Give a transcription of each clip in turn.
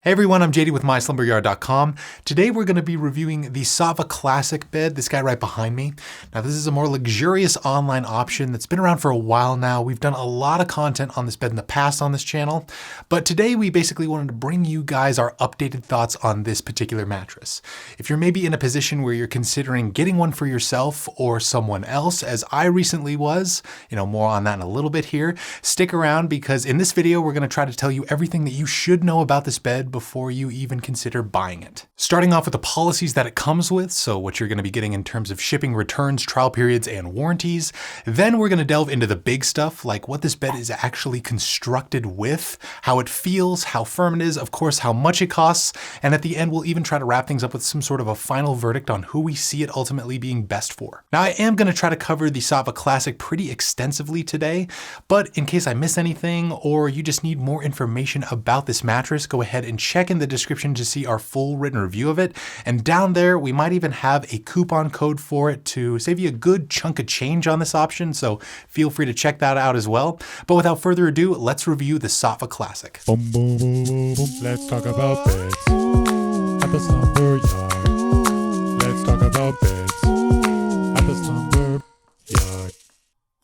Hey everyone, I'm JD with MySlumberyard.com. Today we're going to be reviewing the Saatva Classic bed, this guy right behind me. Now this is a more luxurious online option that's been around for a while now. We've done a lot of content on this bed in the past on this channel, but today we basically wanted to bring you guys our updated thoughts on this particular mattress. If you're maybe in a position where you're considering getting one for yourself or someone else, as I recently was, more on that in a little bit here, stick around because in this video we're going to try to tell you everything that you should know about this bed before you even consider buying it. Starting off with the policies that it comes with, so what you're going to be getting in terms of shipping, returns, trial periods, and warranties. Then we're going to delve into the big stuff, like what this bed is actually constructed with, how it feels, how firm it is, of course, how much it costs, and at the end we'll even try to wrap things up with some sort of a final verdict on who we see it ultimately being best for. Now I am going to try to cover the Saatva Classic pretty extensively today, but in case I miss anything or you just need more information about this mattress, go ahead and check in the description to see our full written review of it. And down there, we might even have a coupon code for it to save you a good chunk of change on this option. So feel free to check that out as well. But without further ado, let's review the Saatva Classic. Boom, boom, boom, boom, boom. Let's talk about beds at the Slumber Yard. Let's talk about beds at the Slumber Yard.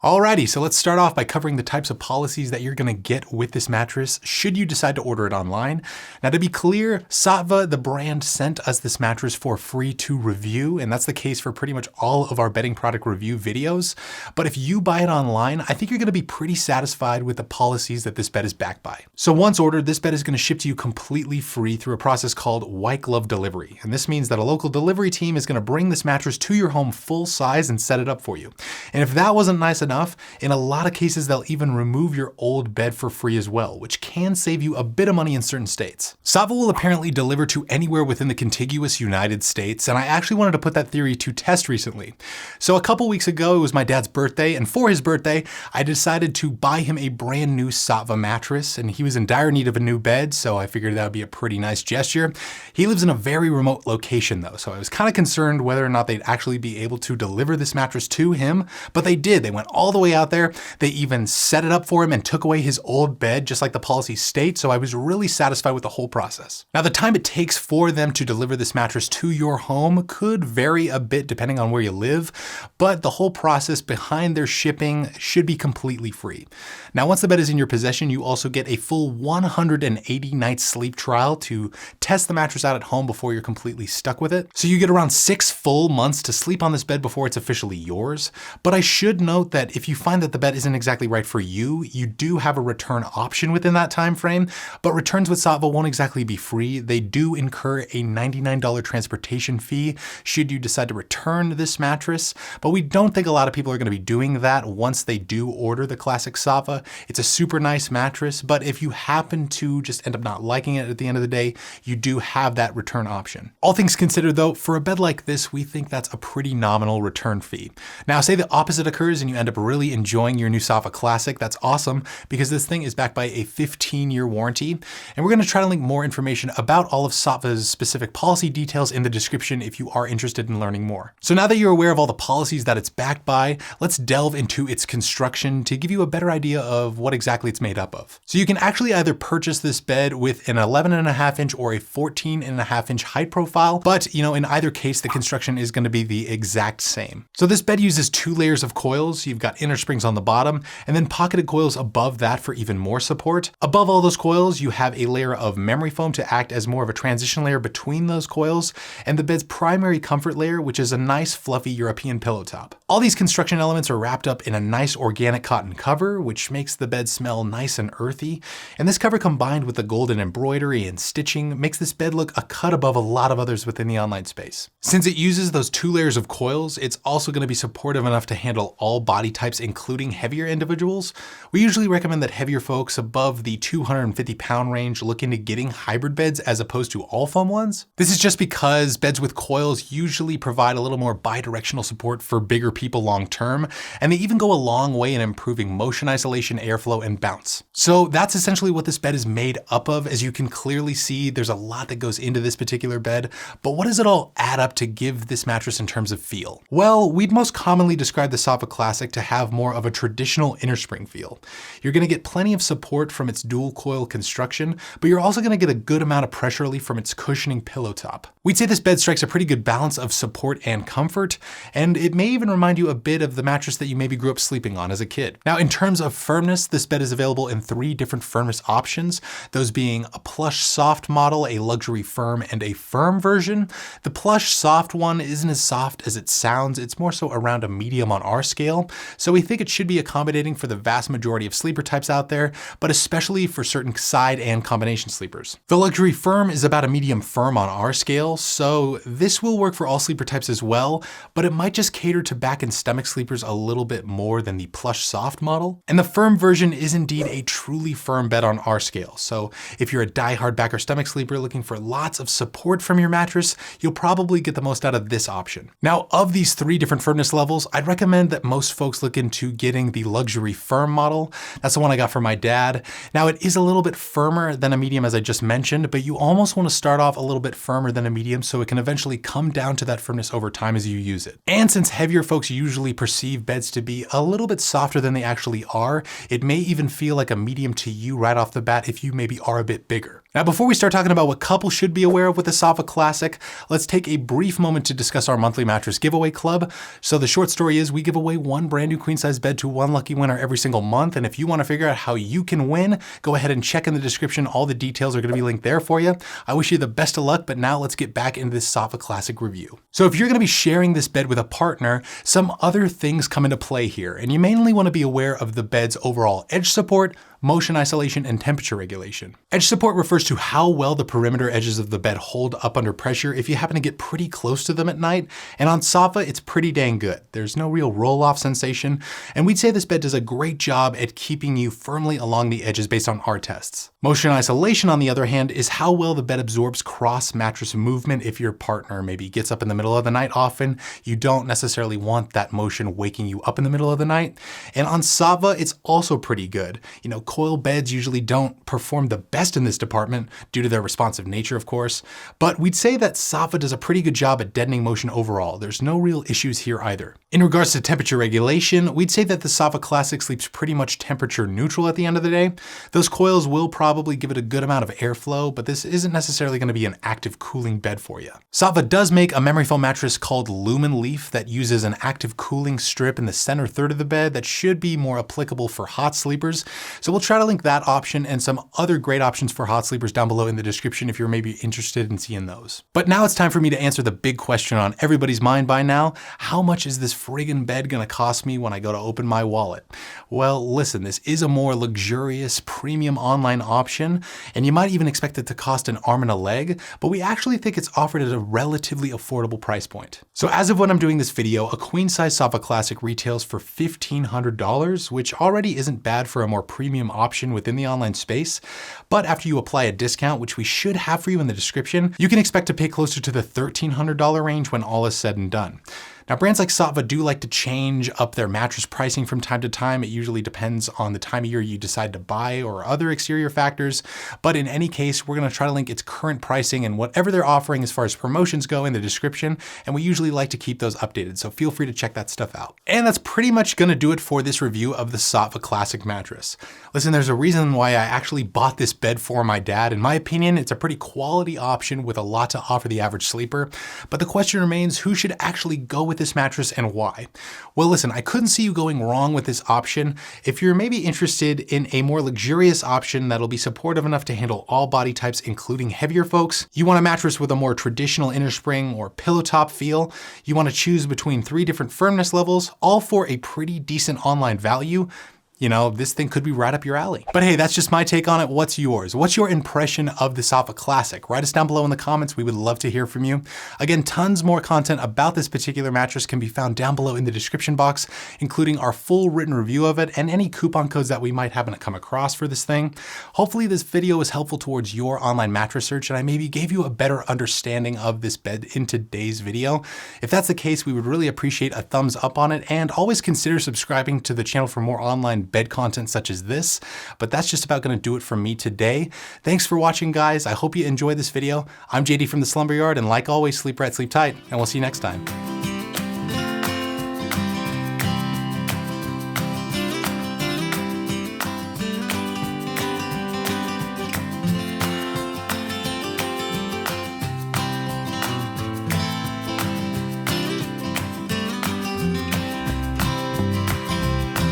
Alrighty, so let's start off by covering the types of policies that you're going to get with this mattress should you decide to order it online. Now to be clear, Saatva, the brand, sent us this mattress for free to review, and that's the case for pretty much all of our bedding product review videos. But if you buy it online, I think you're going to be pretty satisfied with the policies that this bed is backed by. So once ordered, this bed is going to ship to you completely free through a process called white glove delivery. And this means that a local delivery team is going to bring this mattress to your home full size and set it up for you. And if that wasn't nice enough, in a lot of cases, they'll even remove your old bed for free as well, which can save you a bit of money in certain states. Saatva will apparently deliver to anywhere within the contiguous United States, and I actually wanted to put that theory to test recently. So a couple weeks ago, it was my dad's birthday, and for his birthday, I decided to buy him a brand new Saatva mattress, and he was in dire need of a new bed, so I figured that would be a pretty nice gesture. He lives in a very remote location though, so I was kind of concerned whether or not they'd actually be able to deliver this mattress to him, but they did. They went all the way out there. They even set it up for him and took away his old bed, just like the policy states. So I was really satisfied with the whole process. Now, the time it takes for them to deliver this mattress to your home could vary a bit depending on where you live, but the whole process behind their shipping should be completely free. Now, once the bed is in your possession, you also get a full 180 night sleep trial to test the mattress out at home before you're completely stuck with it. So you get around 6 full months to sleep on this bed before it's officially yours. But I should note that if you find that the bed isn't exactly right for you, you do have a return option within that time frame, but returns with Saatva won't exactly be free. They do incur a $99 transportation fee should you decide to return this mattress, but we don't think a lot of people are going to be doing that once they do order the classic Saatva. It's a super nice mattress, but if you happen to just end up not liking it at the end of the day, you do have that return option. All things considered though, for a bed like this, we think that's a pretty nominal return fee. Now say the opposite occurs and you end up really enjoying your new Saatva Classic. That's awesome because this thing is backed by a 15-year warranty. And we're going to try to link more information about all of Saatva's specific policy details in the description if you are interested in learning more. So now that you're aware of all the policies that it's backed by, let's delve into its construction to give you a better idea of what exactly it's made up of. So you can actually either purchase this bed with an 11.5 inch or a 14.5 inch height profile, but in either case, the construction is going to be the exact same. So this bed uses 2 layers of coils. You've got inner springs on the bottom and then pocketed coils above that for even more support. Above all those coils, you have a layer of memory foam to act as more of a transition layer between those coils and the bed's primary comfort layer, which is a nice fluffy European pillow top. All these construction elements are wrapped up in a nice organic cotton cover, which makes the bed smell nice and earthy. And this cover combined with the golden embroidery and stitching makes this bed look a cut above a lot of others within the online space. Since it uses those 2 layers of coils, it's also going to be supportive enough to handle all body types, including heavier individuals. We usually recommend that heavier folks above the 250-pound range look into getting hybrid beds as opposed to all foam ones. This is just because beds with coils usually provide a little more bi-directional support for bigger people long term, and they even go a long way in improving motion isolation, airflow, and bounce. So that's essentially what this bed is made up of. As you can clearly see, there's a lot that goes into this particular bed, but what does it all add up to give this mattress in terms of feel? Well, we'd most commonly describe the Saatva Classic to have more of a traditional innerspring feel. You're gonna get plenty of support from its dual coil construction, but you're also gonna get a good amount of pressure relief from its cushioning pillow top. We'd say this bed strikes a pretty good balance of support and comfort, and it may even remind you a bit of the mattress that you maybe grew up sleeping on as a kid. Now, in terms of firmness, this bed is available in 3 different firmness options, those being a plush soft model, a luxury firm, and a firm version. The plush soft one isn't as soft as it sounds. It's more so around a medium on our scale, so we think it should be accommodating for the vast majority of sleeper types out there, but especially for certain side and combination sleepers. The luxury firm is about a medium firm on our scale, so this will work for all sleeper types as well, but it might just cater to back and stomach sleepers a little bit more than the plush soft model. And the firm version is indeed a truly firm bed on our scale, so if you're a die-hard back or stomach sleeper looking for lots of support from your mattress, you'll probably get the most out of this option. Now, of these 3 different firmness levels, I'd recommend that most folks look into getting the luxury firm model. That's the one I got for my dad. Now, it is a little bit firmer than a medium, as I just mentioned, but you almost want to start off a little bit firmer than a medium so it can eventually come down to that firmness over time as you use it. And since heavier folks usually perceive beds to be a little bit softer than they actually are, it may even feel like a medium to you right off the bat if you maybe are a bit bigger. Now, before we start talking about what couples should be aware of with the Saatva Classic, let's take a brief moment to discuss our monthly mattress giveaway club. So the short story is we give away 1 brand new queen size bed to 1 lucky winner every single month. And if you want to figure out how you can win, go ahead and check in the description. All the details are going to be linked there for you. I wish you the best of luck, but now let's get back into this Saatva Classic review. So if you're going to be sharing this bed with a partner, some other things come into play here, and you mainly want to be aware of the bed's overall edge support, motion isolation, and temperature regulation. Edge support refers to how well the perimeter edges of the bed hold up under pressure if you happen to get pretty close to them at night, and on Saatva, it's pretty dang good. There's no real roll-off sensation, and we'd say this bed does a great job at keeping you firmly along the edges based on our tests. Motion isolation, on the other hand, is how well the bed absorbs cross-mattress movement. If your partner maybe gets up in the middle of the night often, you don't necessarily want that motion waking you up in the middle of the night. And on Saatva, it's also pretty good. You know, coil beds usually don't perform the best in this department due to their responsive nature, of course, but we'd say that Saatva does a pretty good job at deadening motion overall. There's no real issues here either. In regards to temperature regulation, we'd say that the Saatva Classic sleeps pretty much temperature neutral at the end of the day. Those coils will probably give it a good amount of airflow, but this isn't necessarily going to be an active cooling bed for you. Saatva does make a memory foam mattress called Lumen Leaf that uses an active cooling strip in the center third of the bed that should be more applicable for hot sleepers. So we'll try to link that option and some other great options for hot sleepers down below in the description if you're maybe interested in seeing those. But now it's time for me to answer the big question on everybody's mind by now. How much is this friggin' bed gonna cost me when I go to open my wallet? Well, listen, this is a more luxurious premium online option, and you might even expect it to cost an arm and a leg, but we actually think it's offered at a relatively affordable price point. So as of when I'm doing this video, a queen size Saatva Classic retails for $1,500, which already isn't bad for a more premium option within the online space. But after you apply a discount, which we should have for you in the description, you can expect to pay closer to the $1,300 range when all is said and done. Now, brands like Saatva do like to change up their mattress pricing from time to time. It usually depends on the time of year you decide to buy or other exterior factors. But in any case, we're going to try to link its current pricing and whatever they're offering as far as promotions go in the description. And we usually like to keep those updated, so feel free to check that stuff out. And that's pretty much going to do it for this review of the Saatva Classic mattress. Listen, there's a reason why I actually bought this bed for my dad. In my opinion, it's a pretty quality option with a lot to offer the average sleeper. But the question remains, who should actually go with this mattress and why? Well, listen, I couldn't see you going wrong with this option. If you're maybe interested in a more luxurious option that'll be supportive enough to handle all body types, including heavier folks, you want a mattress with a more traditional innerspring or pillow top feel, you want to choose between 3 different firmness levels, all for a pretty decent online value, you know, this thing could be right up your alley. But hey, that's just my take on it. What's yours? What's your impression of the Saatva Classic? Write us down below in the comments. We would love to hear from you. Again, tons more content about this particular mattress can be found down below in the description box, including our full written review of it and any coupon codes that we might happen to come across for this thing. Hopefully this video was helpful towards your online mattress search and I maybe gave you a better understanding of this bed in today's video. If that's the case, we would really appreciate a thumbs up on it, and always consider subscribing to the channel for more online bed content such as this. But that's just about going to do it from me today. Thanks for watching, guys. I hope you enjoyed this video. I'm JD from the Slumber Yard, and like always, sleep right, sleep tight, and we'll see you next time.